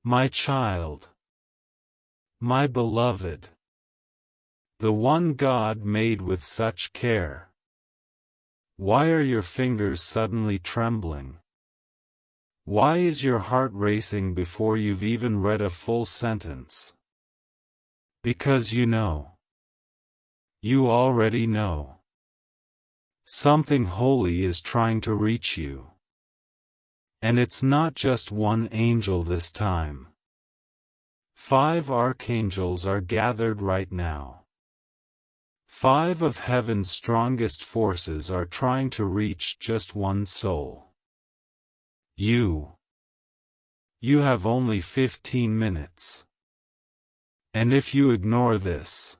My child, my beloved, the one God made with such care. Why are your fingers suddenly trembling? Why is your heart racing before you've even read a full sentence? Because you know. You already know. Something holy is trying to reach you. And it's not just one angel this time. 5 archangels are gathered right now. 5 of heaven's strongest forces are trying to reach just one soul. You. You have only 15 minutes. And if you ignore this,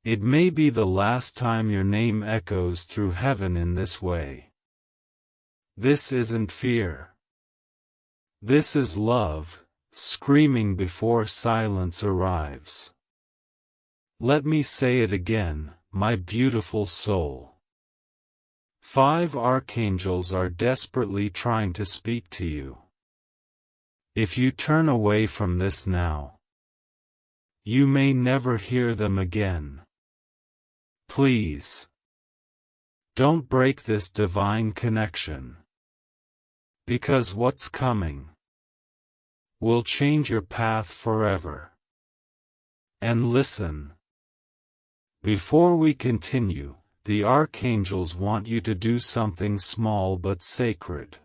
it may be the last time your name echoes through heaven in this way. This isn't fear. This is love, screaming before silence arrives. Let me say it again, my beautiful soul. 5 archangels are desperately trying to speak to you. If you turn away from this now, you may never hear them again. Please, don't break this divine connection. Because what's coming will change your path forever. And listen. Before we continue, the archangels want you to do something small but sacred.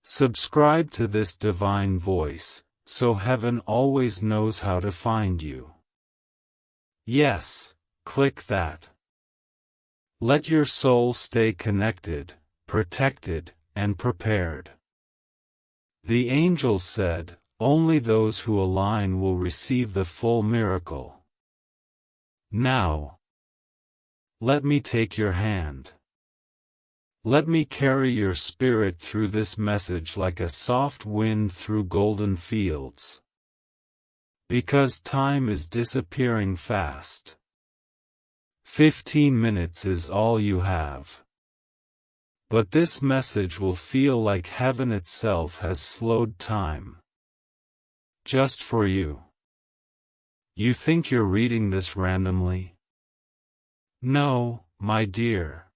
Subscribe to this divine voice, so heaven always knows how to find you. Yes, click that. Let your soul stay connected, protected, and prepared. The angel said, only those who align will receive the full miracle. Now, let me take your hand. Let me carry your spirit through this message like a soft wind through golden fields. Because time is disappearing fast. 15 minutes is all you have. But this message will feel like heaven itself has slowed time. Just for you. You think you're reading this randomly? No, my dear.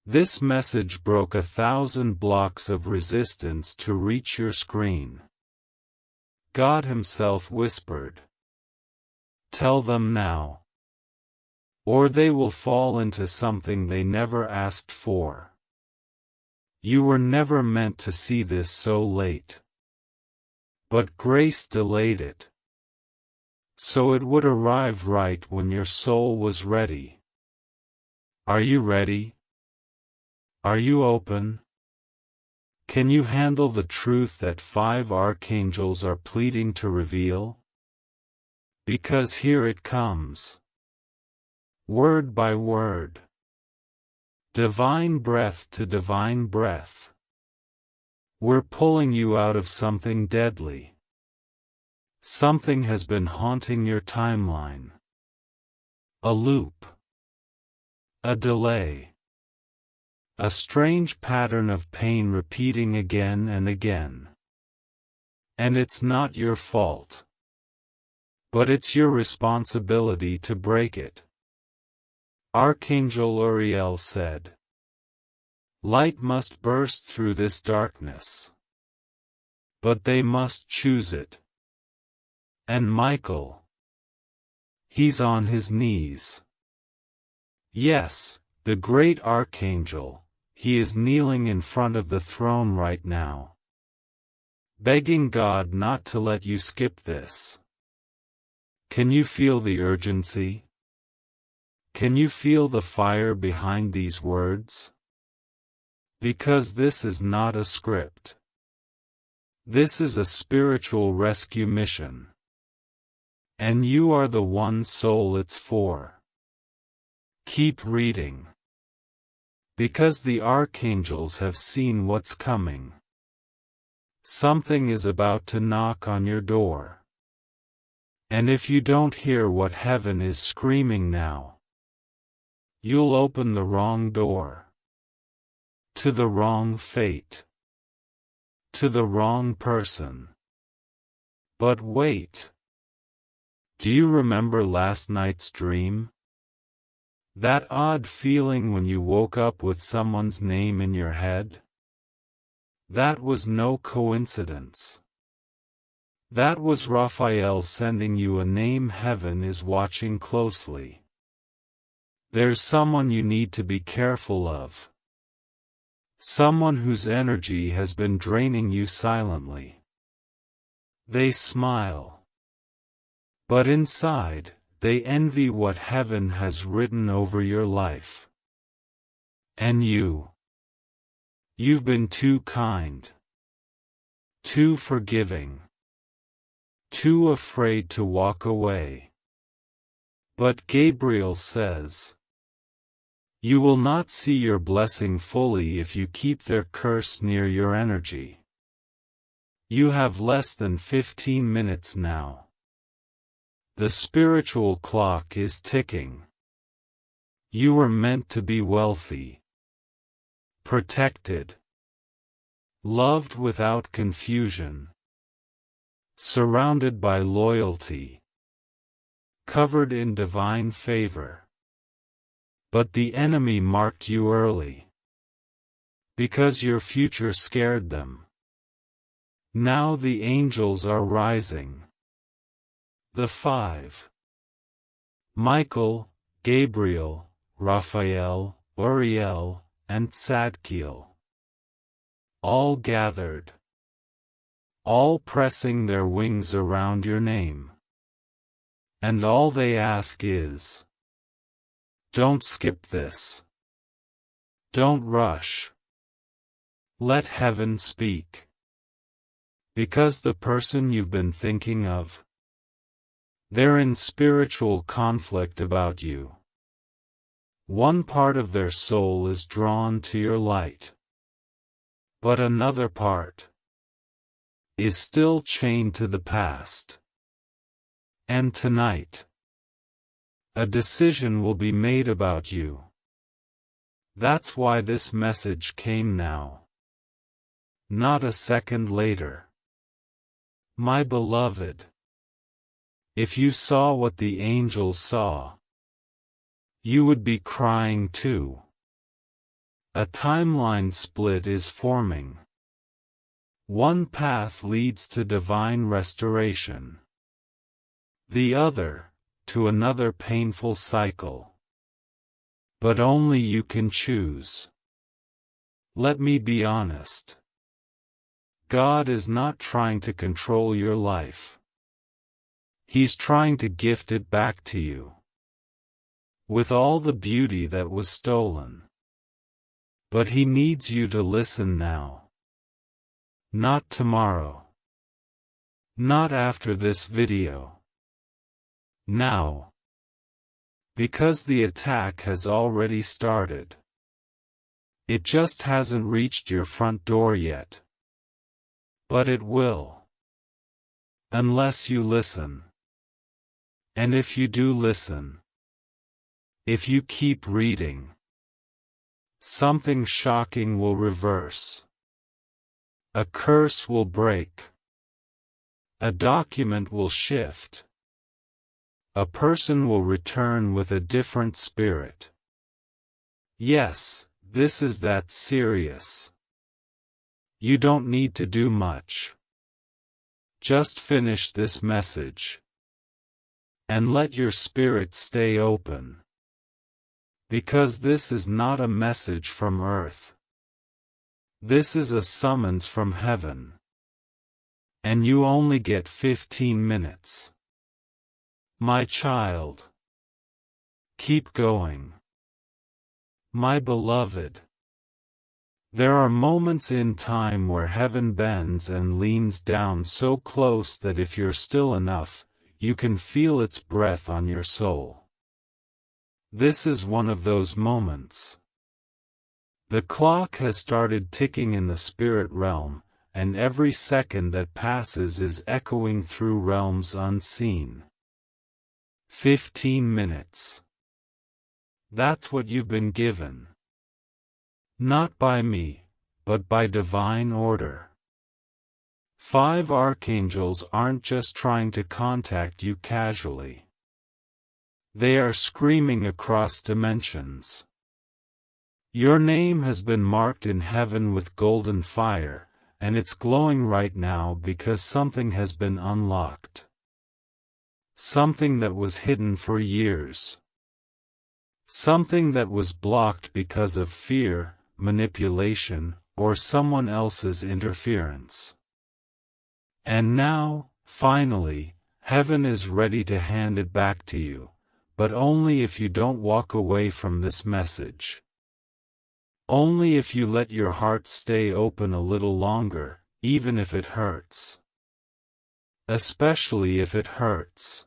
This message broke 1,000 blocks of resistance to reach your screen. God Himself whispered, "Tell them now. Or they will fall into something they never asked for. You were never meant to see this so late. But grace delayed it. So it would arrive right when your soul was ready. Are you ready? Are you open? Can you handle the truth that 5 archangels are pleading to reveal? Because here it comes. Word by word. Divine breath to divine breath. We're pulling you out of something deadly. Something has been haunting your timeline. A loop. A delay. A strange pattern of pain repeating again and again. And it's not your fault. But it's your responsibility to break it. Archangel Uriel said, "Light must burst through this darkness. But they must choose it." And Michael, he's on his knees. Yes, the great archangel, he is kneeling in front of the throne right now, begging God not to let you skip this. Can you feel the urgency? Can you feel the fire behind these words? Because this is not a script. This is a spiritual rescue mission. And you are the one soul it's for. Keep reading. Because the archangels have seen what's coming. Something is about to knock on your door. And if you don't hear what heaven is screaming now, you'll open the wrong door. To the wrong fate. to the wrong person. But wait. Do you remember last night's dream? That odd feeling when you woke up with someone's name in your head? That was no coincidence. That was Raphael sending you a name heaven is watching closely. There's someone you need to be careful of. Someone whose energy has been draining you silently. They smile. But inside, they envy what heaven has written over your life. And you've been too kind, too forgiving, too afraid to walk away. But Gabriel says, you will not see your blessing fully if you keep their curse near your energy. You have less than 15 minutes now. The spiritual clock is ticking. You were meant to be wealthy, protected, loved without confusion, surrounded by loyalty, covered in divine favor. But the enemy marked you early, because your future scared them. Now the angels are rising. The five: Michael, Gabriel, Raphael, Uriel, and Tzadkiel. All gathered. All pressing their wings around your name. And all they ask is, don't skip this. Don't rush. Let heaven speak. Because the person you've been thinking of, they're in spiritual conflict about you. One part of their soul is drawn to your light. But another part is still chained to the past. And tonight, a decision will be made about you. That's why this message came now. Not a second later. My beloved, if you saw what the angels saw, you would be crying too. A timeline split is forming. One path leads to divine restoration. The other, to another painful cycle. But only you can choose. Let me be honest. God is not trying to control your life. He's trying to gift it back to you. With all the beauty that was stolen. But He needs you to listen now. Not tomorrow. Not after this video. Now. Because the attack has already started. It just hasn't reached your front door yet. But it will. Unless you listen. And if you do listen, if you keep reading, something shocking will reverse. A curse will break. A document will shift. A person will return with a different spirit. Yes, this is that serious. You don't need to do much. Just finish this message. And let your spirit stay open. Because this is not a message from earth. This is a summons from heaven. And you only get 15 minutes. My child. Keep going. My beloved. There are moments in time where heaven bends and leans down so close that if you're still enough, you can feel its breath on your soul. This is one of those moments. The clock has started ticking in the spirit realm, and every second that passes is echoing through realms unseen. 15 minutes. That's what you've been given. Not by me, but by divine order. 5 archangels aren't just trying to contact you casually. They are screaming across dimensions. Your name has been marked in heaven with golden fire, and it's glowing right now because something has been unlocked. Something that was hidden for years. Something that was blocked because of fear, manipulation, or someone else's interference. And now, finally, heaven is ready to hand it back to you, but only if you don't walk away from this message. Only if you let your heart stay open a little longer, even if it hurts. Especially if it hurts.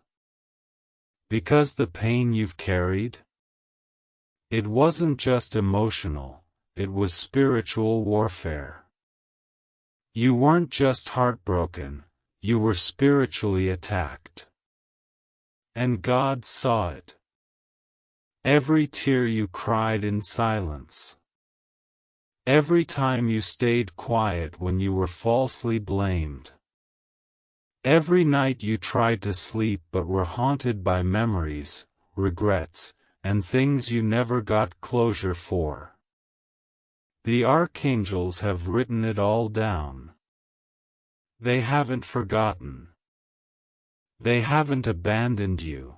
Because the pain you've carried? It wasn't just emotional, it was spiritual warfare. You weren't just heartbroken, you were spiritually attacked. And God saw it. Every tear you cried in silence. Every time you stayed quiet when you were falsely blamed. Every night you tried to sleep but were haunted by memories, regrets, and things you never got closure for. The archangels have written it all down. They haven't forgotten. They haven't abandoned you.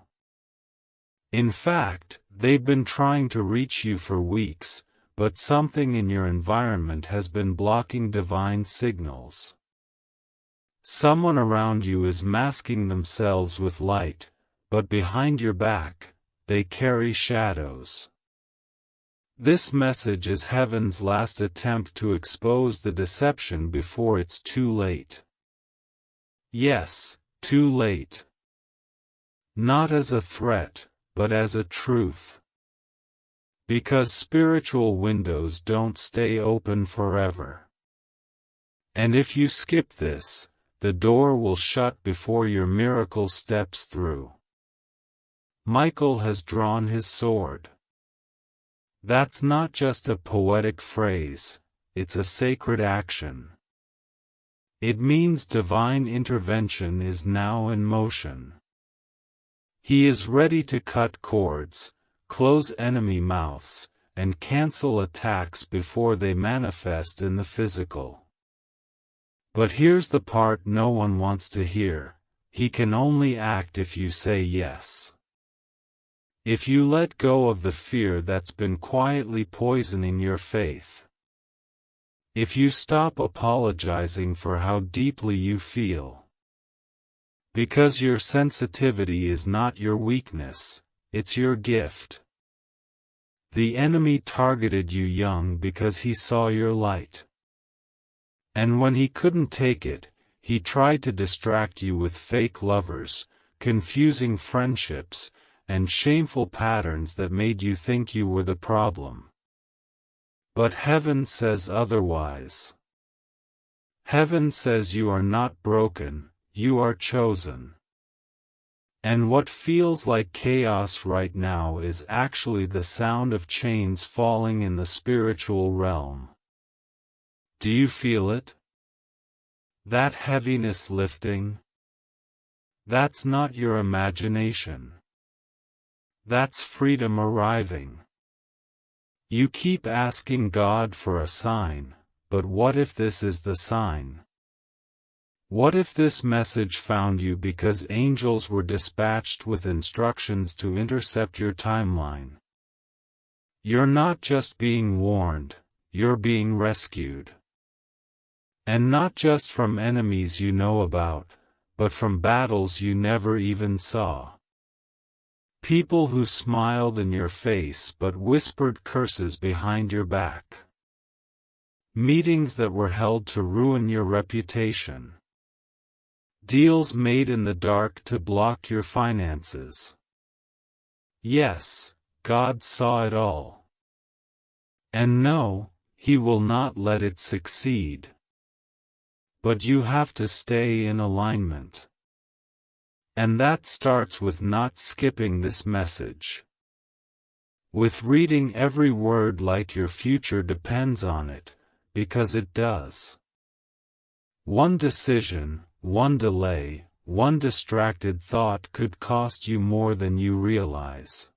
In fact, they've been trying to reach you for weeks, but something in your environment has been blocking divine signals. Someone around you is masking themselves with light, but behind your back, they carry shadows. This message is heaven's last attempt to expose the deception before it's too late. Yes, too late. Not as a threat, but as a truth. Because spiritual windows don't stay open forever. And if you skip this, the door will shut before your miracle steps through. Michael has drawn his sword. That's not just a poetic phrase, it's a sacred action. It means divine intervention is now in motion. He is ready to cut cords, close enemy mouths, and cancel attacks before they manifest in the physical. But here's the part no one wants to hear: he can only act if you say yes. If you let go of the fear that's been quietly poisoning your faith. If you stop apologizing for how deeply you feel. Because your sensitivity is not your weakness, it's your gift. The enemy targeted you young because he saw your light. And when he couldn't take it, he tried to distract you with fake lovers, confusing friendships, and shameful patterns that made you think you were the problem. But heaven says otherwise. Heaven says you are not broken, you are chosen. And what feels like chaos right now is actually the sound of chains falling in the spiritual realm. Do you feel it? That heaviness lifting? That's not your imagination. That's freedom arriving. You keep asking God for a sign, but what if this is the sign? What if this message found you because angels were dispatched with instructions to intercept your timeline? You're not just being warned, you're being rescued. And not just from enemies you know about, but from battles you never even saw. People who smiled in your face but whispered curses behind your back. Meetings that were held to ruin your reputation. Deals made in the dark to block your finances. Yes, God saw it all. And no, He will not let it succeed. But you have to stay in alignment. And that starts with not skipping this message. With reading every word like your future depends on it, because it does. One decision, one delay, one distracted thought could cost you more than you realize.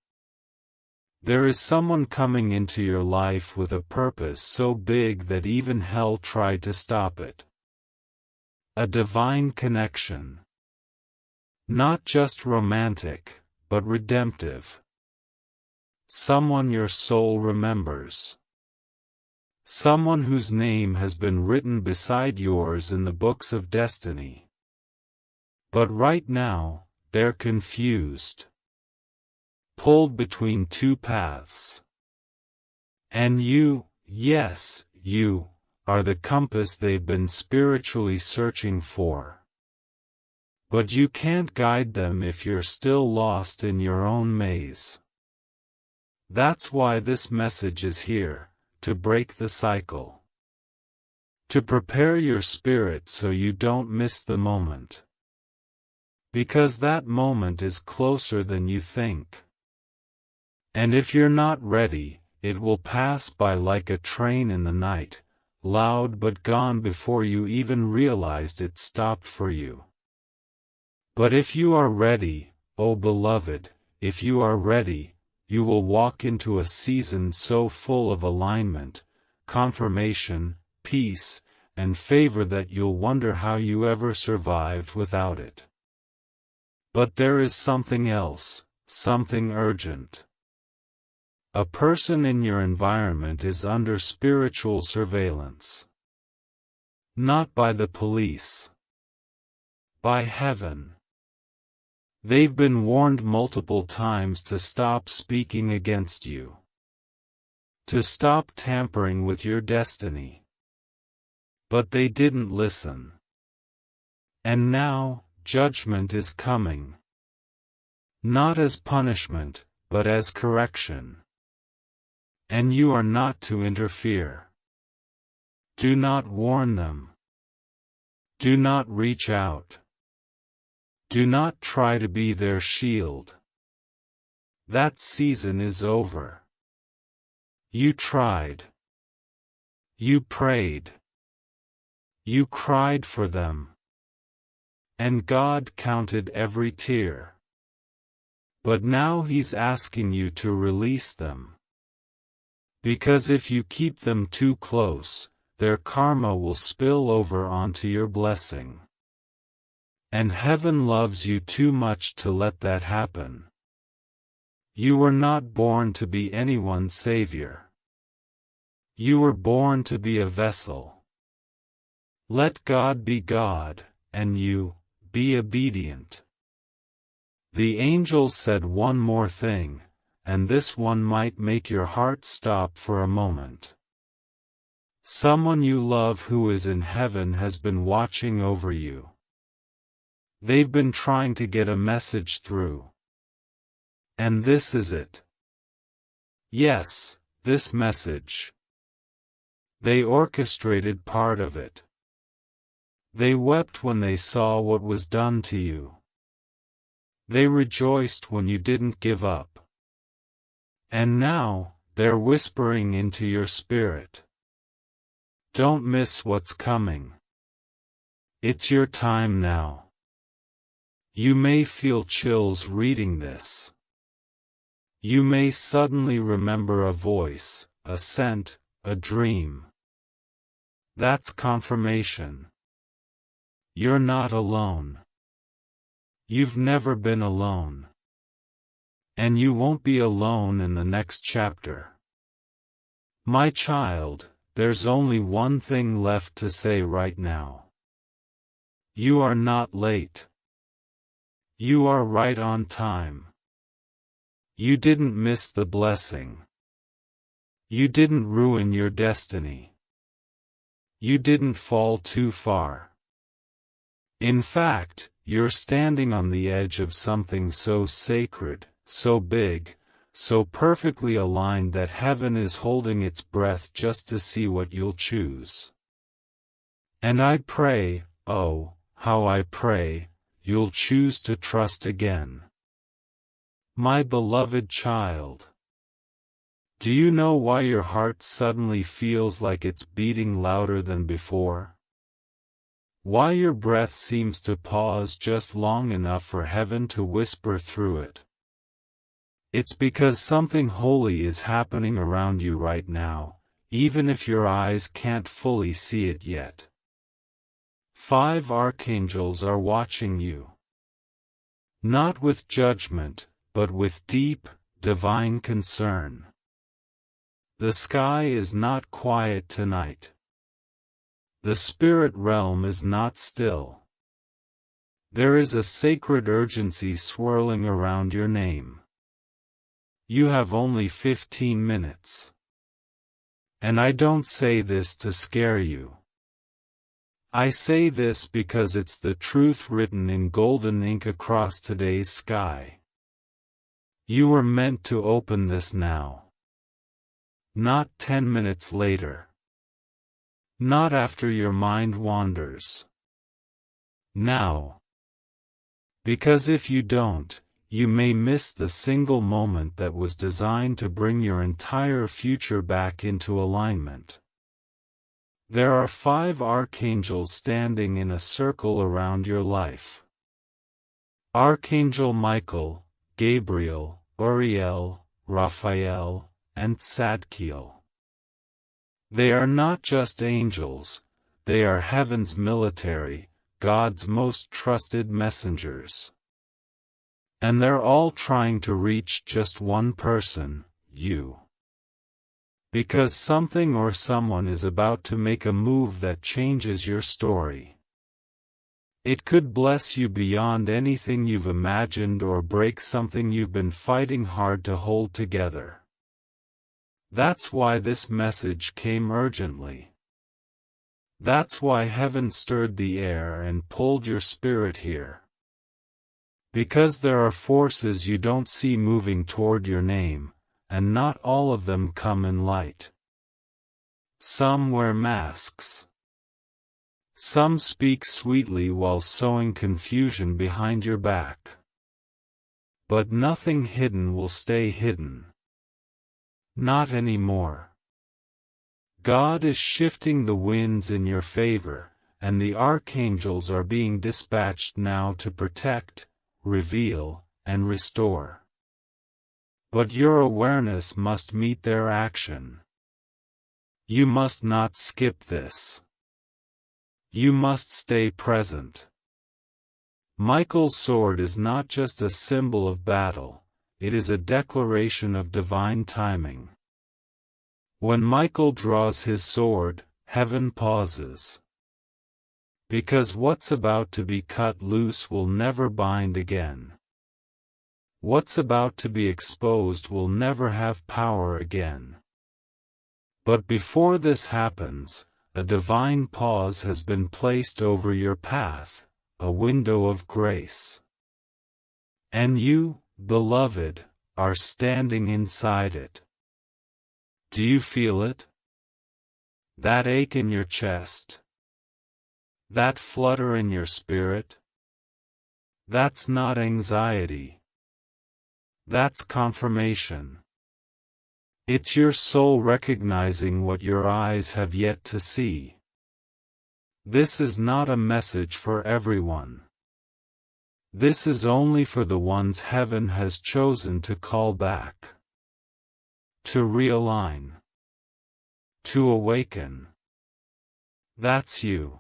There is someone coming into your life with a purpose so big that even hell tried to stop it. A divine connection. Not just romantic, but redemptive. Someone your soul remembers. Someone whose name has been written beside yours in the books of destiny. But right now, they're confused. Pulled between two paths. And you, yes, you, are the compass they've been spiritually searching for. But you can't guide them if you're still lost in your own maze. That's why this message is here, to break the cycle. To prepare your spirit so you don't miss the moment. Because that moment is closer than you think. And if you're not ready, it will pass by like a train in the night, loud but gone before you even realized it stopped for you. But if you are ready, O beloved, if you are ready, you will walk into a season so full of alignment, confirmation, peace, and favor that you'll wonder how you ever survived without it. But there is something else, something urgent. A person in your environment is under spiritual surveillance. Not by the police. By heaven. They've been warned multiple times to stop speaking against you. To stop tampering with your destiny. But they didn't listen. And now, judgment is coming. Not as punishment, but as correction. And you are not to interfere. Do not warn them. Do not reach out. Do not try to be their shield. That season is over. You tried. You prayed. You cried for them. And God counted every tear. But now He's asking you to release them. Because if you keep them too close, their karma will spill over onto your blessing. And heaven loves you too much to let that happen. You were not born to be anyone's savior. You were born to be a vessel. Let God be God, and you, be obedient. The angels said one more thing, and this one might make your heart stop for a moment. Someone you love who is in heaven has been watching over you. They've been trying to get a message through. And this is it. Yes, this message. They orchestrated part of it. They wept when they saw what was done to you. They rejoiced when you didn't give up. And now, they're whispering into your spirit. Don't miss what's coming. It's your time now. You may feel chills reading this. You may suddenly remember a voice, a scent, a dream. That's confirmation. You're not alone. You've never been alone. And you won't be alone in the next chapter. My child, there's only one thing left to say right now. You are not late. You are right on time. You didn't miss the blessing. You didn't ruin your destiny. You didn't fall too far. In fact, you're standing on the edge of something so sacred, so big, so perfectly aligned that heaven is holding its breath just to see what you'll choose. And I pray, oh, how I pray, you'll choose to trust again. My beloved child. Do you know why your heart suddenly feels like it's beating louder than before? Why your breath seems to pause just long enough for heaven to whisper through it. It's because something holy is happening around you right now, even if your eyes can't fully see it yet. 5 archangels are watching you. Not with judgment, but with deep, divine concern. The sky is not quiet tonight. The spirit realm is not still. There is a sacred urgency swirling around your name. You have only 15 minutes. And I don't say this to scare you. I say this because it's the truth written in golden ink across today's sky. You were meant to open this now. Not 10 minutes later. Not after your mind wanders. Now. Because if you don't, you may miss the single moment that was designed to bring your entire future back into alignment. There are 5 archangels standing in a circle around your life. Archangel Michael, Gabriel, Uriel, Raphael, and Zadkiel. They are not just angels, they are heaven's military, God's most trusted messengers. And they're all trying to reach just one person, you. Because something or someone is about to make a move that changes your story. It could bless you beyond anything you've imagined or break something you've been fighting hard to hold together. That's why this message came urgently. That's why heaven stirred the air and pulled your spirit here. Because there are forces you don't see moving toward your name, and not all of them come in light. Some wear masks. Some speak sweetly while sowing confusion behind your back. But nothing hidden will stay hidden. Not anymore. God is shifting the winds in your favor, and the archangels are being dispatched now to protect, reveal, and restore. But your awareness must meet their action. You must not skip this. You must stay present. Michael's sword is not just a symbol of battle. It is a declaration of divine timing. When Michael draws his sword, heaven pauses. Because what's about to be cut loose will never bind again. What's about to be exposed will never have power again. But before this happens, a divine pause has been placed over your path, a window of grace. And you, beloved, are standing inside it. Do you feel it? That ache in your chest? That flutter in your spirit? That's not anxiety. That's confirmation. It's your soul recognizing what your eyes have yet to see. This is not a message for everyone. This is only for the ones heaven has chosen to call back. To realign. To awaken. That's you.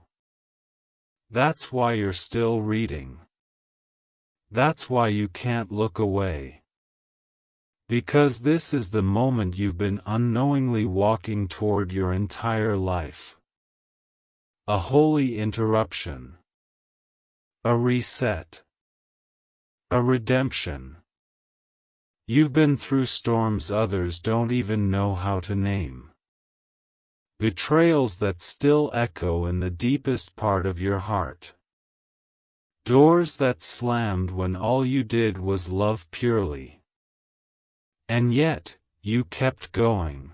That's why you're still reading. That's why you can't look away. Because this is the moment you've been unknowingly walking toward your entire life. A holy interruption. A reset. A redemption. You've been through storms others don't even know how to name. Betrayals that still echo in the deepest part of your heart. Doors that slammed when all you did was love purely. And yet, you kept going.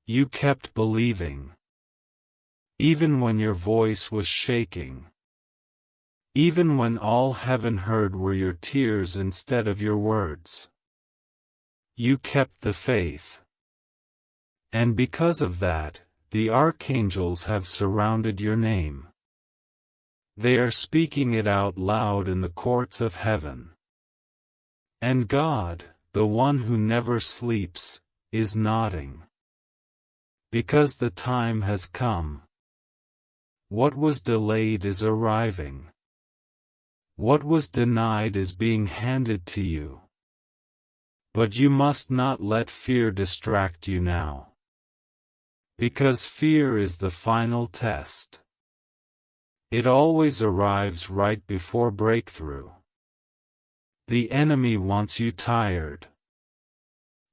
You kept believing. Even when your voice was shaking. Even when all heaven heard were your tears instead of your words. You kept the faith. And because of that, the archangels have surrounded your name. They are speaking it out loud in the courts of heaven. And God, the one who never sleeps, is nodding. Because the time has come. What was delayed is arriving. What was denied is being handed to you. But you must not let fear distract you now. Because fear is the final test. It always arrives right before breakthrough. The enemy wants you tired,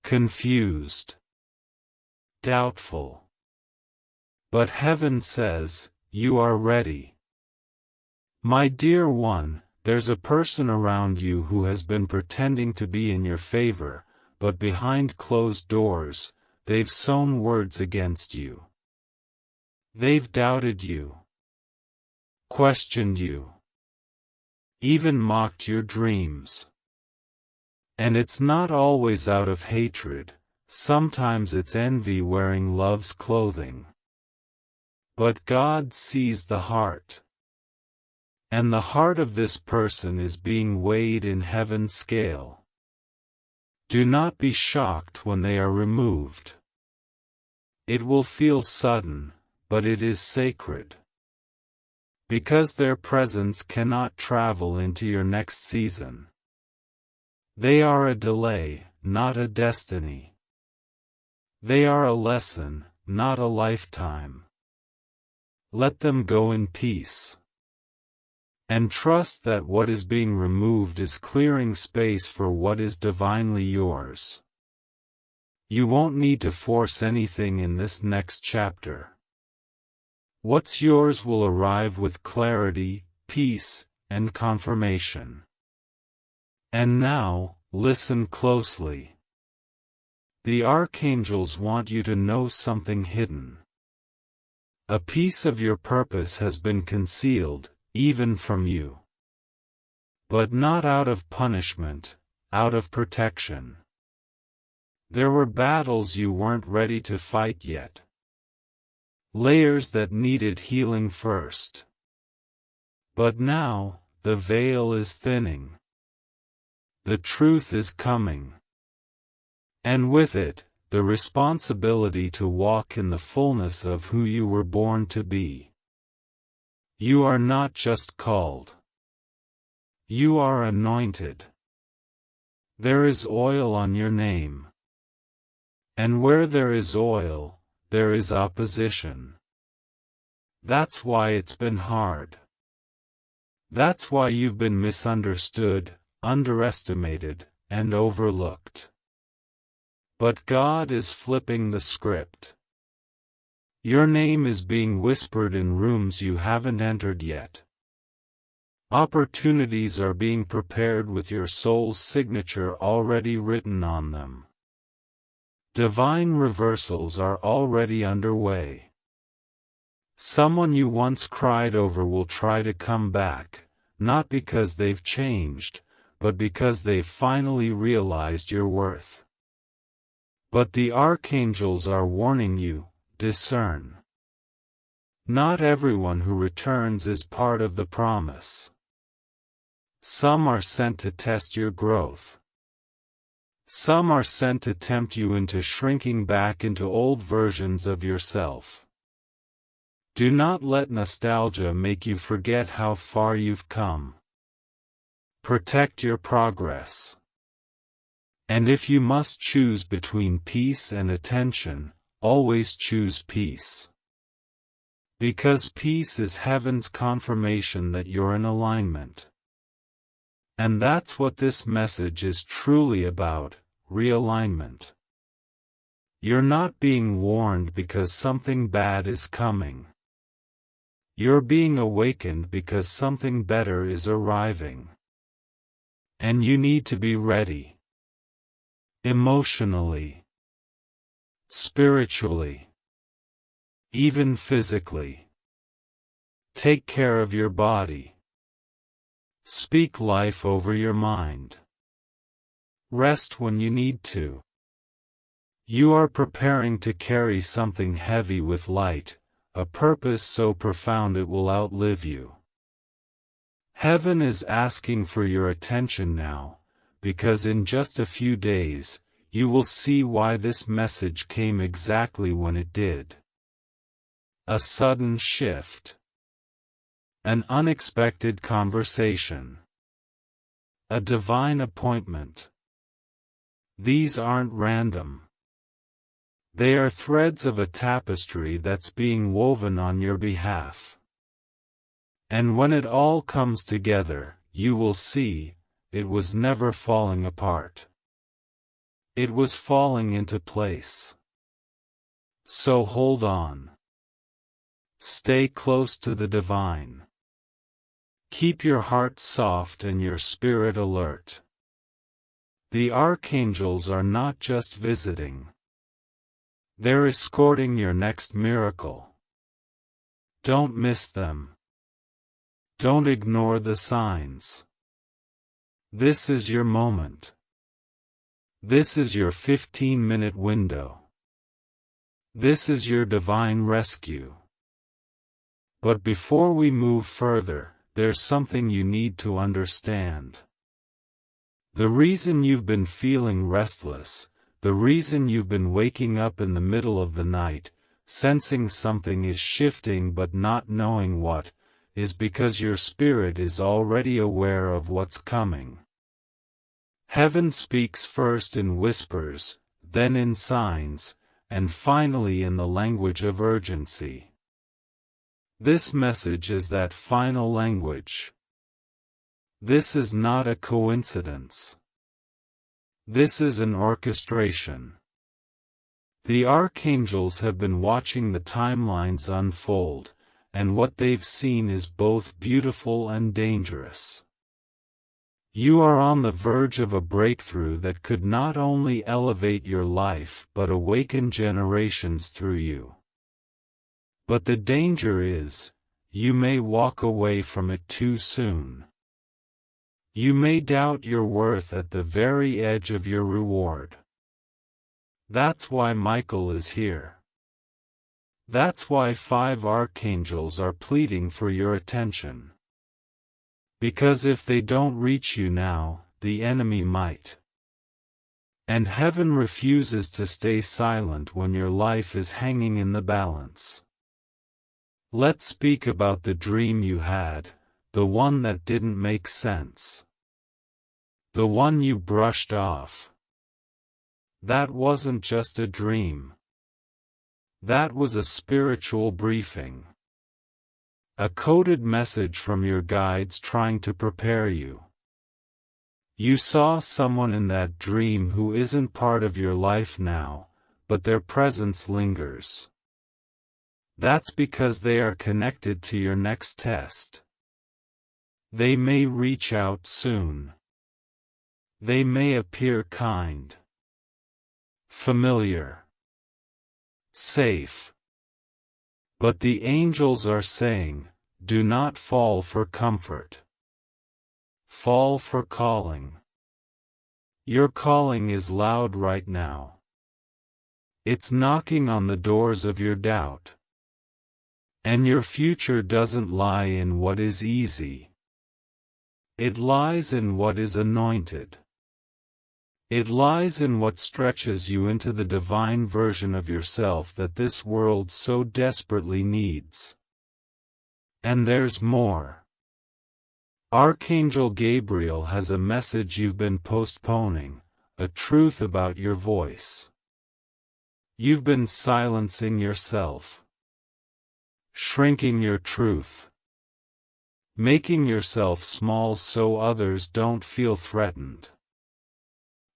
confused, doubtful. But heaven says, you are ready. My dear one, there's a person around you who has been pretending to be in your favor, but behind closed doors, they've sown words against you. They've doubted you, questioned you, even mocked your dreams. And it's not always out of hatred, sometimes it's envy wearing love's clothing. But God sees the heart. And the heart of this person is being weighed in heaven's scale. Do not be shocked when they are removed. It will feel sudden, but it is sacred. Because their presence cannot travel into your next season. They are a delay, not a destiny. They are a lesson, not a lifetime. Let them go in peace. And trust that what is being removed is clearing space for what is divinely yours. You won't need to force anything in this next chapter. What's yours will arrive with clarity, peace, and confirmation. And now, listen closely. The archangels want you to know something hidden. A piece of your purpose has been concealed, even from you. But not out of punishment, out of protection. There were battles you weren't ready to fight yet. Layers that needed healing first. But now, the veil is thinning. The truth is coming. And with it, the responsibility to walk in the fullness of who you were born to be. You are not just called. You are anointed. There is oil on your name. And where there is oil, there is opposition. That's why it's been hard. That's why you've been misunderstood, underestimated, and overlooked. But God is flipping the script. Your name is being whispered in rooms you haven't entered yet. Opportunities are being prepared with your soul's signature already written on them. Divine reversals are already underway. Someone you once cried over will try to come back, not because they've changed, but because they've finally realized your worth. But the archangels are warning you, discern. Not everyone who returns is part of the promise. Some are sent to test your growth. Some are sent to tempt you into shrinking back into old versions of yourself. Do not let nostalgia make you forget how far you've come. Protect your progress. And if you must choose between peace and attention, always choose peace. Because peace is heaven's confirmation that you're in alignment. And that's what this message is truly about, realignment. You're not being warned because something bad is coming. You're being awakened because something better is arriving. And you need to be ready. Emotionally. Spiritually. Even physically. Take care of your body. Speak life over your mind. Rest when you need to. You are preparing to carry something heavy with light, a purpose so profound it will outlive you. Heaven is asking for your attention now, because in just a few days, you will see why this message came exactly when it did. A sudden shift. An unexpected conversation. A divine appointment. These aren't random. They are threads of a tapestry that's being woven on your behalf. And when it all comes together, you will see, it was never falling apart. It was falling into place. So hold on. Stay close to the divine. Keep your heart soft and your spirit alert. The archangels are not just visiting. They're escorting your next miracle. Don't miss them. Don't ignore the signs. This is your moment. This is your 15-minute window. This is your divine rescue. But before we move further, there's something you need to understand. The reason you've been feeling restless, the reason you've been waking up in the middle of the night, sensing something is shifting but not knowing what, is because your spirit is already aware of what's coming. Heaven speaks first in whispers, then in signs, and finally in the language of urgency. This message is that final language. This is not a coincidence. This is an orchestration. The archangels have been watching the timelines unfold, and what they've seen is both beautiful and dangerous. You are on the verge of a breakthrough that could not only elevate your life but awaken generations through you. But the danger is, you may walk away from it too soon. You may doubt your worth at the very edge of your reward. That's why Michael is here. That's why 5 archangels are pleading for your attention. Because if they don't reach you now, the enemy might. And heaven refuses to stay silent when your life is hanging in the balance. Let's speak about the dream you had, the one that didn't make sense. The one you brushed off. That wasn't just a dream. That was a spiritual briefing. A coded message from your guides trying to prepare you. You saw someone in that dream who isn't part of your life now, but their presence lingers. That's because they are connected to your next test. They may reach out soon. They may appear kind, familiar, safe. But the angels are saying, do not fall for comfort. Fall for calling. Your calling is loud right now. It's knocking on the doors of your doubt. And your future doesn't lie in what is easy. It lies in what is anointed. It lies in what stretches you into the divine version of yourself that this world so desperately needs. And there's more. Archangel Gabriel has a message you've been postponing, a truth about your voice. You've been silencing yourself. Shrinking your truth. Making yourself small so others don't feel threatened.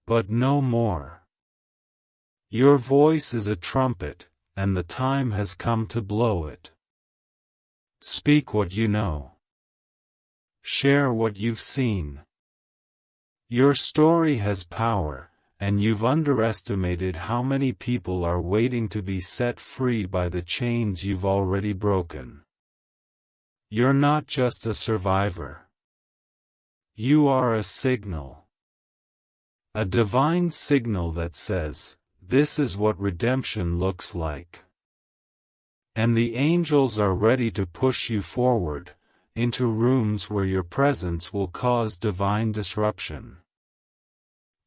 But no more. Your voice is a trumpet, and the time has come to blow it. Speak what you know. Share what you've seen. Your story has power, and you've underestimated how many people are waiting to be set free by the chains you've already broken. You're not just a survivor. You are a signal. A divine signal that says, this is what redemption looks like. And the angels are ready to push you forward, into rooms where your presence will cause divine disruption.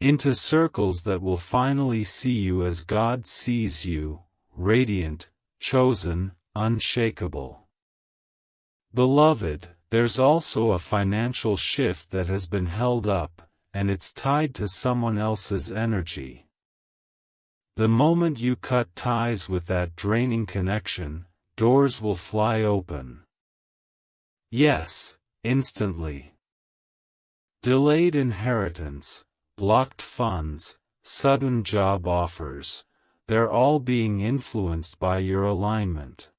Into circles that will finally see you as God sees you, radiant, chosen, unshakable. Beloved, there's also a financial shift that has been held up, and it's tied to someone else's energy. The moment you cut ties with that draining connection, doors will fly open. Yes, instantly. Delayed inheritance, blocked funds, sudden job offers, they're all being influenced by your alignment.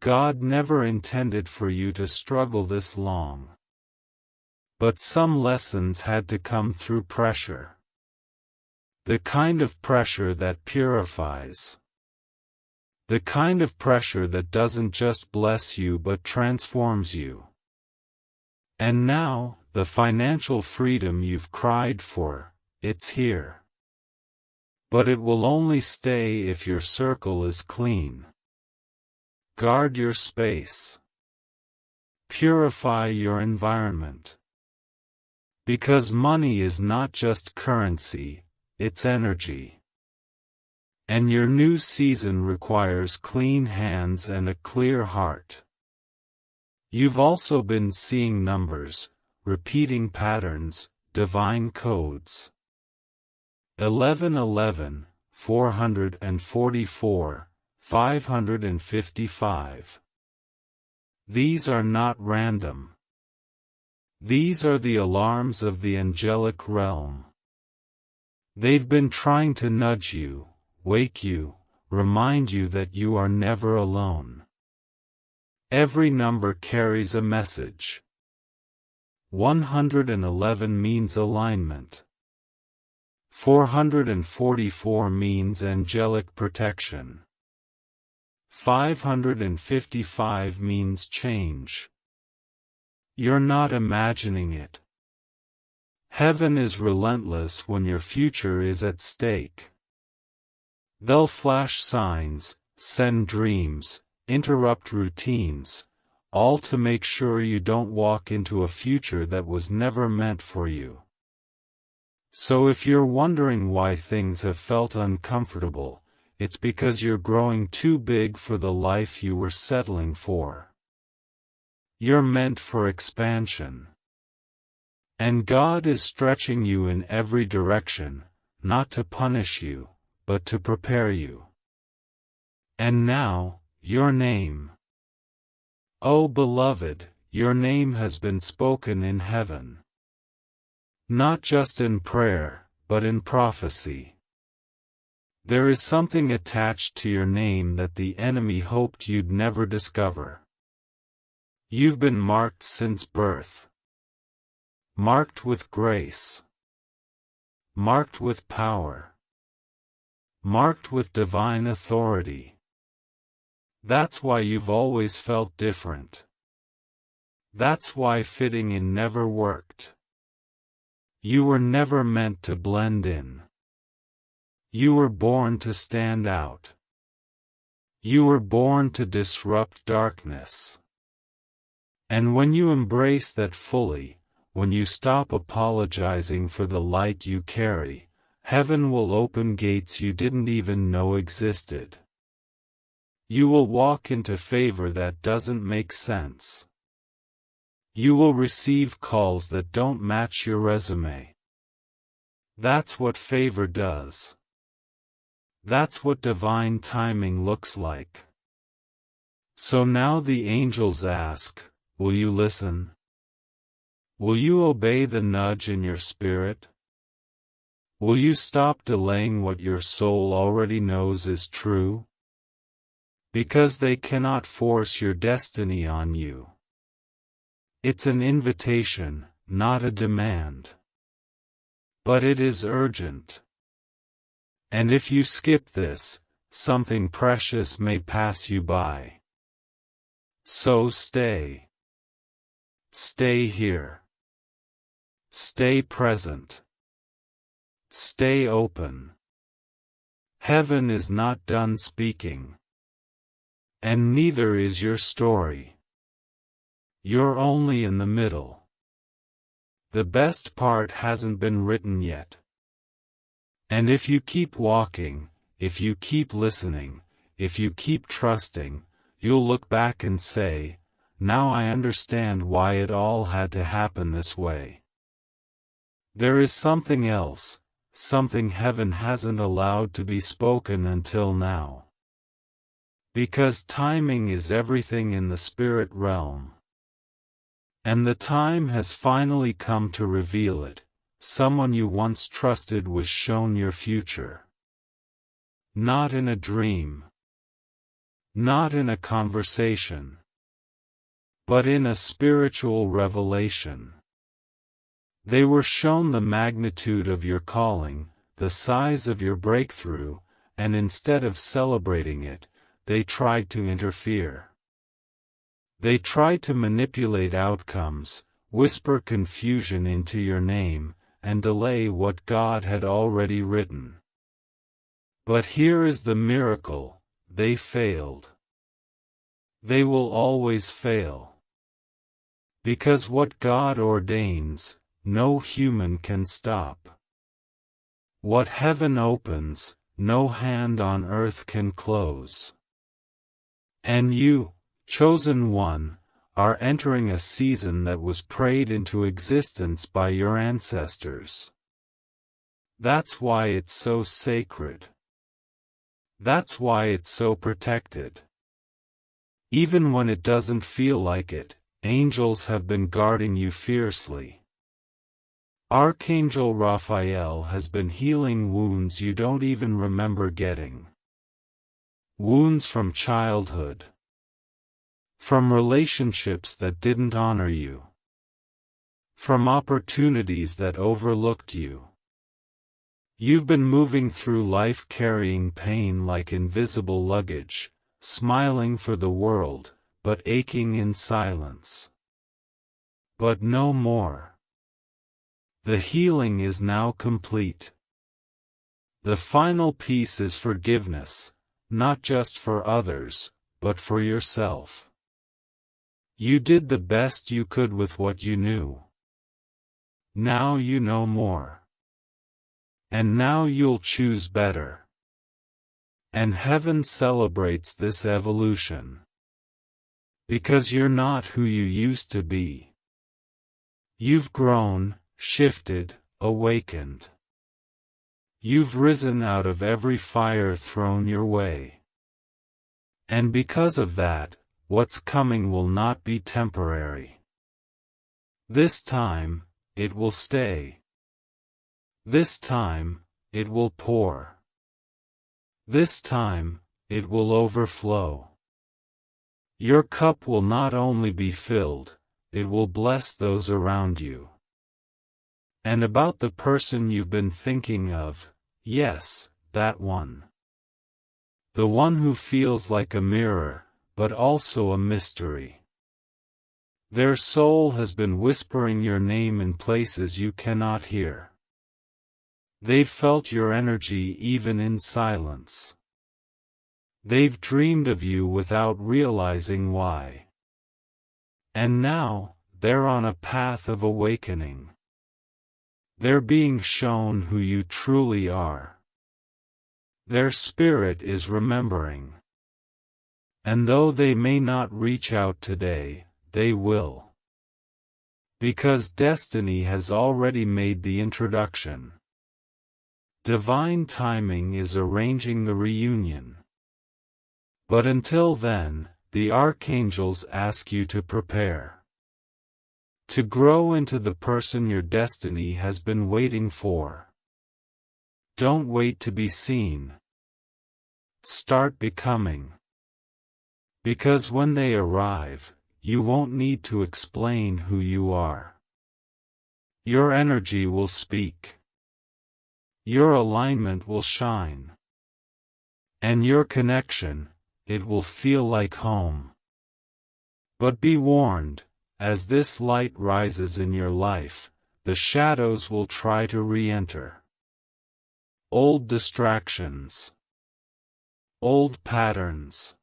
God never intended for you to struggle this long. But some lessons had to come through pressure. The kind of pressure that purifies. The kind of pressure that doesn't just bless you but transforms you. And now, the financial freedom you've cried for, it's here. But it will only stay if your circle is clean. Guard your space. Purify your environment. Because money is not just currency, it's energy. And your new season requires clean hands and a clear heart. You've also been seeing numbers, repeating patterns, divine codes. 1111, 444, 555. These are not random. These are the alarms of the angelic realm. They've been trying to nudge you, wake you, remind you that you are never alone. Every number carries a message. 111 means alignment. 444 means angelic protection. 555 means change. You're not imagining it. Heaven is relentless when your future is at stake. They'll flash signs, send dreams, interrupt routines, all to make sure you don't walk into a future that was never meant for you. So if you're wondering why things have felt uncomfortable, it's because you're growing too big for the life you were settling for. You're meant for expansion. And God is stretching you in every direction, not to punish you, but to prepare you. And now, your name. Oh beloved, your name has been spoken in heaven. Not just in prayer, but in prophecy. There is something attached to your name that the enemy hoped you'd never discover. You've been marked since birth. Marked with grace. Marked with power. Marked with divine authority. That's why you've always felt different. That's why fitting in never worked. You were never meant to blend in. You were born to stand out. You were born to disrupt darkness. And when you embrace that fully, when you stop apologizing for the light you carry, heaven will open gates you didn't even know existed. You will walk into favor that doesn't make sense. You will receive calls that don't match your resume. That's what favor does. That's what divine timing looks like. So now the angels ask, will you listen? Will you obey the nudge in your spirit? Will you stop delaying what your soul already knows is true? Because they cannot force your destiny on you. It's an invitation, not a demand. But it is urgent. And if you skip this, something precious may pass you by. So stay. Stay here. Stay present. Stay open. Heaven is not done speaking. And neither is your story. You're only in the middle. The best part hasn't been written yet. And if you keep walking, if you keep listening, if you keep trusting, you'll look back and say, "Now I understand why it all had to happen this way." There is something else, something heaven hasn't allowed to be spoken until now. Because timing is everything in the spirit realm. And the time has finally come to reveal it. Someone you once trusted was shown your future. Not in a dream. Not in a conversation. But in a spiritual revelation. They were shown the magnitude of your calling, the size of your breakthrough, and instead of celebrating it, they tried to interfere. They tried to manipulate outcomes, whisper confusion into your name, and delay what God had already written. But here is the miracle: they failed. They will always fail. Because what God ordains, no human can stop. What heaven opens, no hand on earth can close. And you, chosen one, are entering a season that was prayed into existence by your ancestors. That's why it's so sacred. That's why it's so protected. Even when it doesn't feel like it, angels have been guarding you fiercely. Archangel Raphael has been healing wounds you don't even remember getting. Wounds from childhood. From relationships that didn't honor you. From opportunities that overlooked you. You've been moving through life carrying pain like invisible luggage, smiling for the world, but aching in silence. But no more. The healing is now complete. The final piece is forgiveness, not just for others, but for yourself. You did the best you could with what you knew. Now you know more. And now you'll choose better. And heaven celebrates this evolution. Because you're not who you used to be. You've grown, shifted, awakened. You've risen out of every fire thrown your way. And because of that, what's coming will not be temporary. This time, it will stay. This time, it will pour. This time, it will overflow. Your cup will not only be filled, it will bless those around you. And about the person you've been thinking of, yes, that one. The one who feels like a mirror, but also a mystery. Their soul has been whispering your name in places you cannot hear. They've felt your energy even in silence. They've dreamed of you without realizing why. And now, they're on a path of awakening. They're being shown who you truly are. Their spirit is remembering. And though they may not reach out today, they will. Because destiny has already made the introduction. Divine timing is arranging the reunion. But until then, the archangels ask you to prepare. To grow into the person your destiny has been waiting for. Don't wait to be seen. Start becoming. Because when they arrive, you won't need to explain who you are. Your energy will speak. Your alignment will shine. And your connection, it will feel like home. But be warned, as this light rises in your life, the shadows will try to re-enter. Old distractions. Old patterns.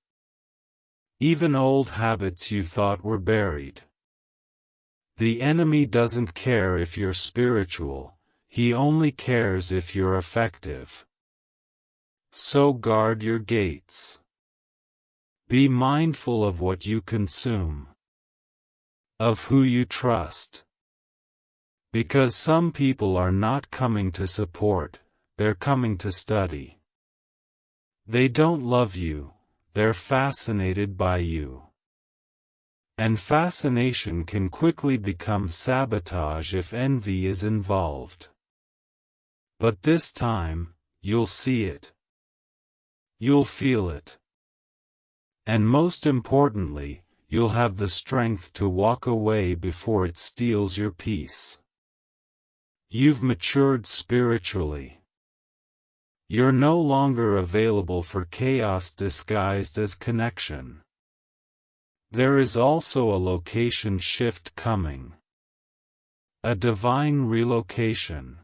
Even old habits you thought were buried. The enemy doesn't care if you're spiritual, he only cares if you're effective. So guard your gates. Be mindful of what you consume, of who you trust. Because some people are not coming to support, they're coming to study. They don't love you, they're fascinated by you. And fascination can quickly become sabotage if envy is involved. But this time, you'll see it. You'll feel it. And most importantly, you'll have the strength to walk away before it steals your peace. You've matured spiritually. You're no longer available for chaos disguised as connection. There is also a location shift coming. A divine relocation.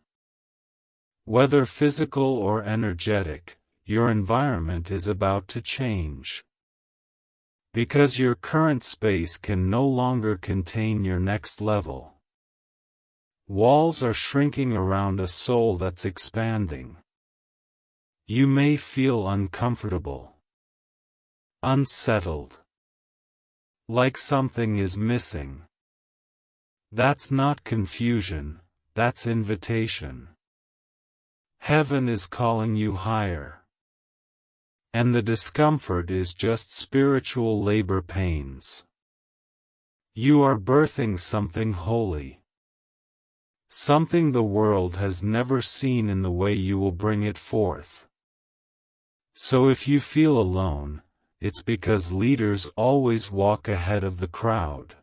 Whether physical or energetic, your environment is about to change. Because your current space can no longer contain your next level. Walls are shrinking around a soul that's expanding. You may feel uncomfortable, unsettled, like something is missing. That's not confusion, that's invitation. Heaven is calling you higher. And the discomfort is just spiritual labor pains. You are birthing something holy. Something the world has never seen in the way you will bring it forth. So if you feel alone, it's because leaders always walk ahead of the crowd.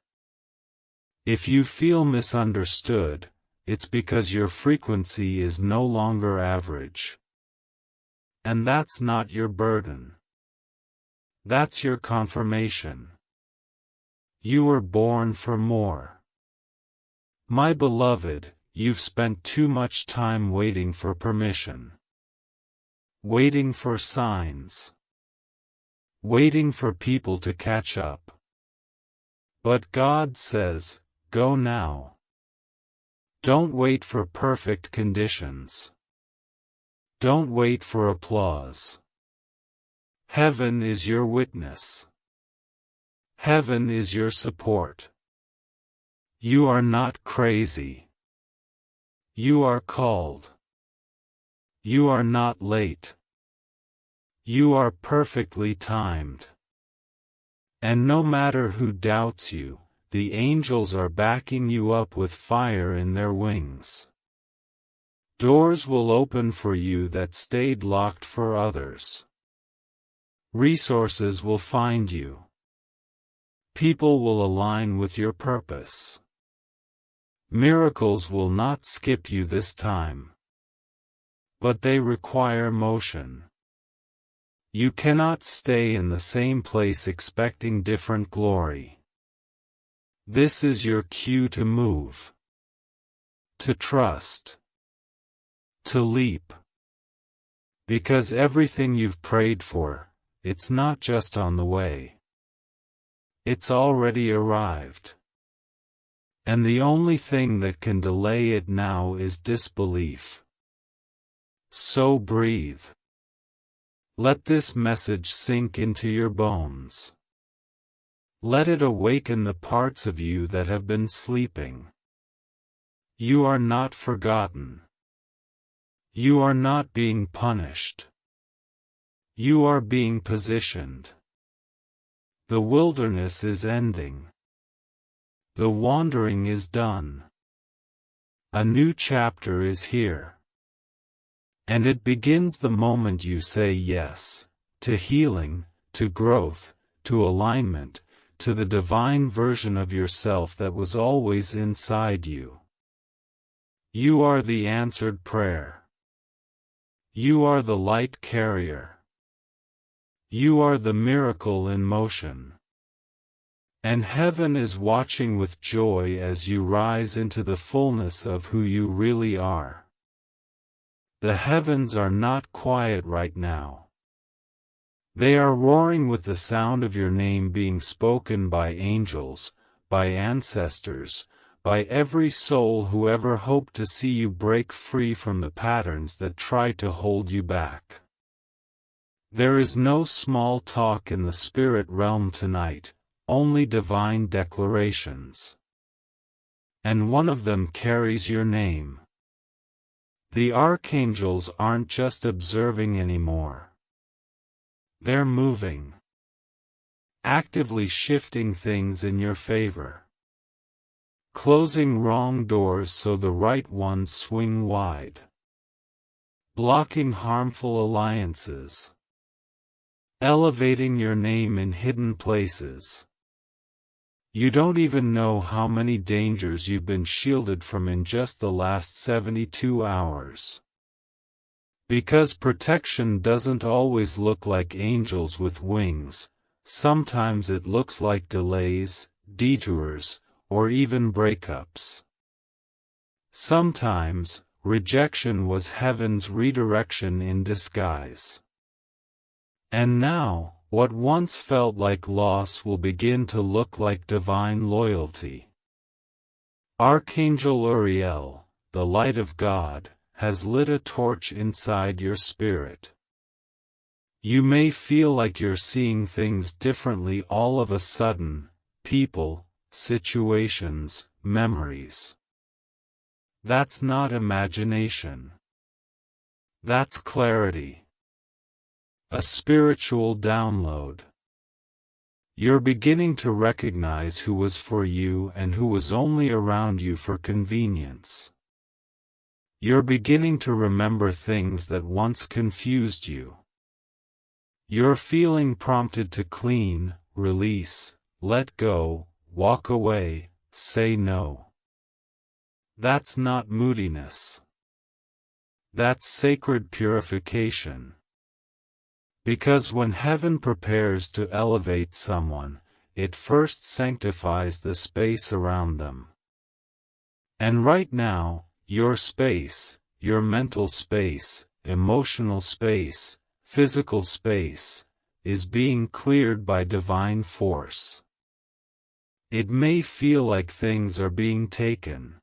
If you feel misunderstood, it's because your frequency is no longer average. And that's not your burden. That's your confirmation. You were born for more. My beloved, you've spent too much time waiting for permission. Waiting for signs. Waiting for people to catch up. But God says, go now. Don't wait for perfect conditions. Don't wait for applause. Heaven is your witness. Heaven is your support. You are not crazy. You are called. You are not late. You are perfectly timed. And no matter who doubts you, the angels are backing you up with fire in their wings. Doors will open for you that stayed locked for others. Resources will find you. People will align with your purpose. Miracles will not skip you this time. But they require motion. You cannot stay in the same place expecting different glory. This is your cue to move. To trust. To leap. Because everything you've prayed for, it's not just on the way. It's already arrived. And the only thing that can delay it now is disbelief. So breathe. Let this message sink into your bones. Let it awaken the parts of you that have been sleeping. You are not forgotten. You are not being punished. You are being positioned. The wilderness is ending. The wandering is done. A new chapter is here. And it begins the moment you say yes, to healing, to growth, to alignment, to the divine version of yourself that was always inside you. You are the answered prayer. You are the light carrier. You are the miracle in motion. And heaven is watching with joy as you rise into the fullness of who you really are. The heavens are not quiet right now. They are roaring with the sound of your name being spoken by angels, by ancestors, by every soul who ever hoped to see you break free from the patterns that tried to hold you back. There is no small talk in the spirit realm tonight, only divine declarations. And one of them carries your name. The archangels aren't just observing anymore. They're moving. Actively shifting things in your favor. Closing wrong doors so the right ones swing wide. Blocking harmful alliances. Elevating your name in hidden places. You don't even know how many dangers you've been shielded from in just the last 72 hours. Because protection doesn't always look like angels with wings, sometimes it looks like delays, detours, or even breakups. Sometimes, rejection was heaven's redirection in disguise. And now, what once felt like loss will begin to look like divine loyalty. Archangel Uriel, the light of God, has lit a torch inside your spirit. You may feel like you're seeing things differently all of a sudden, people, situations, memories. That's not imagination. That's clarity. A spiritual download. You're beginning to recognize who was for you and who was only around you for convenience. You're beginning to remember things that once confused you. You're feeling prompted to clean, release, let go, walk away, say no. That's not moodiness. That's sacred purification. Because when heaven prepares to elevate someone, it first sanctifies the space around them. And right now, your space, your mental space, emotional space, physical space, is being cleared by divine force. It may feel like things are being taken.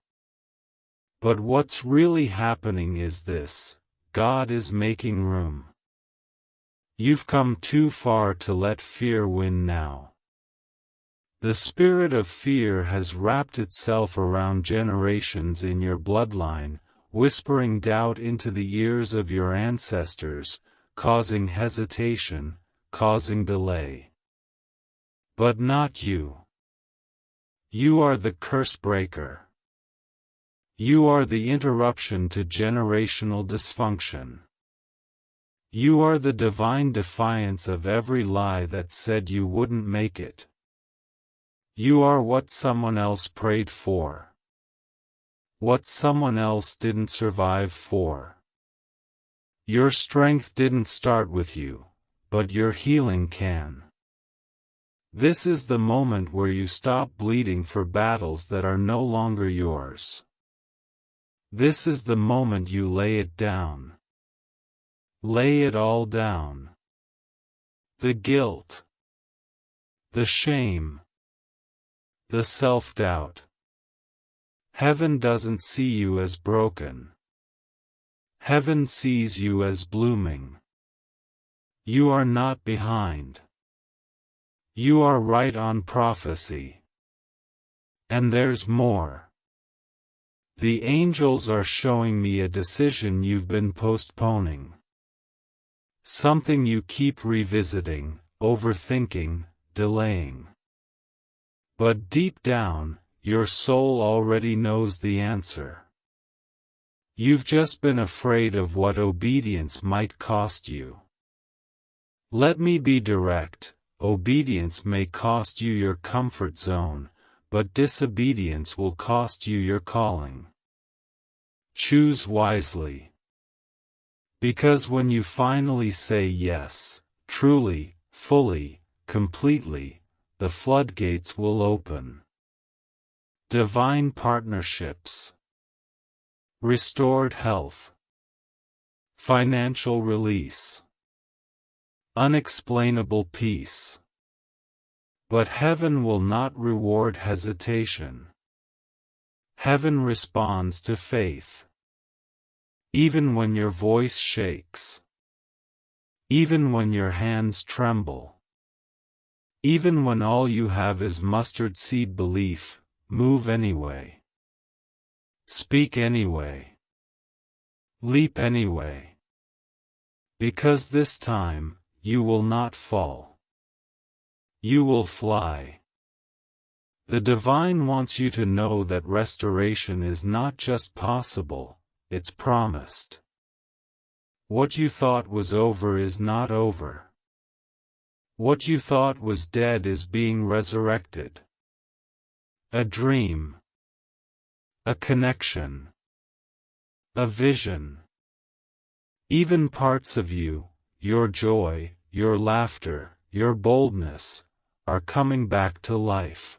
But what's really happening is this: God is making room. You've come too far to let fear win now. The spirit of fear has wrapped itself around generations in your bloodline, whispering doubt into the ears of your ancestors, causing hesitation, causing delay. But not you. You are the curse breaker. You are the interruption to generational dysfunction. You are the divine defiance of every lie that said you wouldn't make it. You are what someone else prayed for. What someone else didn't survive for. Your strength didn't start with you, but your healing can. This is the moment where you stop bleeding for battles that are no longer yours. This is the moment you lay it down. Lay it all down. The guilt. The shame. The self-doubt. Heaven doesn't see you as broken. Heaven sees you as blooming. You are not behind. You are right on prophecy. And there's more. The angels are showing me a decision you've been postponing. Something you keep revisiting, overthinking, delaying. But deep down, your soul already knows the answer. You've just been afraid of what obedience might cost you. Let me be direct: obedience may cost you your comfort zone, but disobedience will cost you your calling. Choose wisely. Because when you finally say yes, truly, fully, completely, the floodgates will open. Divine partnerships. Restored health. Financial release. Unexplainable peace. But heaven will not reward hesitation. Heaven responds to faith. Even when your voice shakes. Even when your hands tremble. Even when all you have is mustard seed belief, move anyway. Speak anyway. Leap anyway. Because this time, you will not fall. You will fly. The divine wants you to know that restoration is not just possible, it's promised. What you thought was over is not over. What you thought was dead is being resurrected. A dream. A connection. A vision. Even parts of you, your joy, your laughter, your boldness, are coming back to life.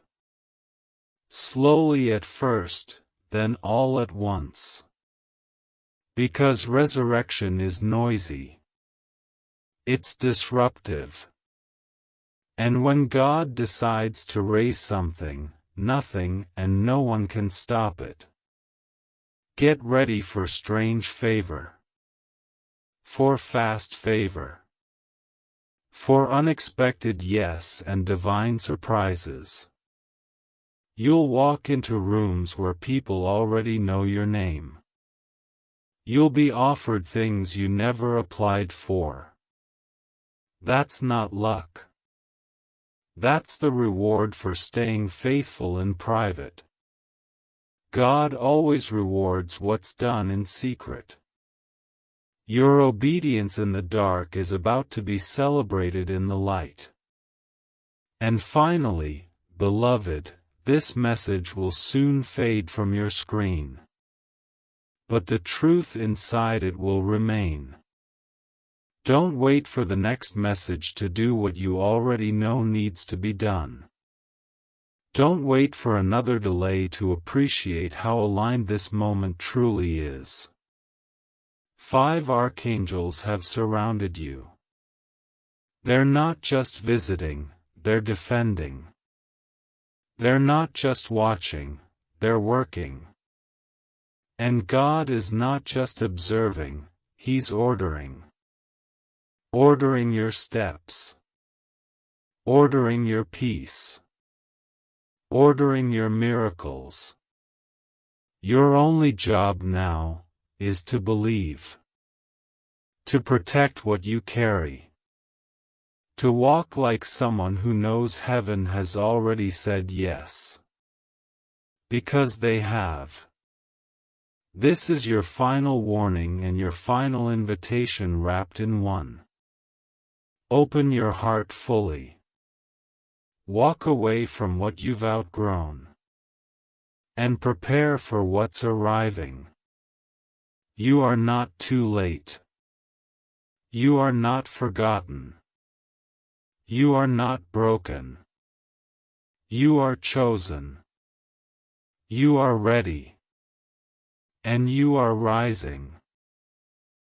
Slowly at first, then all at once. Because resurrection is noisy. It's disruptive. And when God decides to raise something, nothing and no one can stop it. Get ready for strange favor. For fast favor. For unexpected yes and divine surprises. You'll walk into rooms where people already know your name. You'll be offered things you never applied for. That's not luck. That's the reward for staying faithful in private. God always rewards what's done in secret. Your obedience in the dark is about to be celebrated in the light. And finally, beloved, this message will soon fade from your screen. But the truth inside it will remain. Don't wait for the next message to do what you already know needs to be done. Don't wait for another delay to appreciate how aligned this moment truly is. 5 archangels have surrounded you. They're not just visiting, they're defending. They're not just watching, they're working. And God is not just observing, He's ordering. Ordering your steps. Ordering your peace. Ordering your miracles. Your only job now is to believe. To protect what you carry. To walk like someone who knows heaven has already said yes. Because they have. This is your final warning and your final invitation wrapped in one. Open your heart fully. Walk away from what you've outgrown. And prepare for what's arriving. You are not too late. You are not forgotten. You are not broken. You are chosen. You are ready. And you are rising.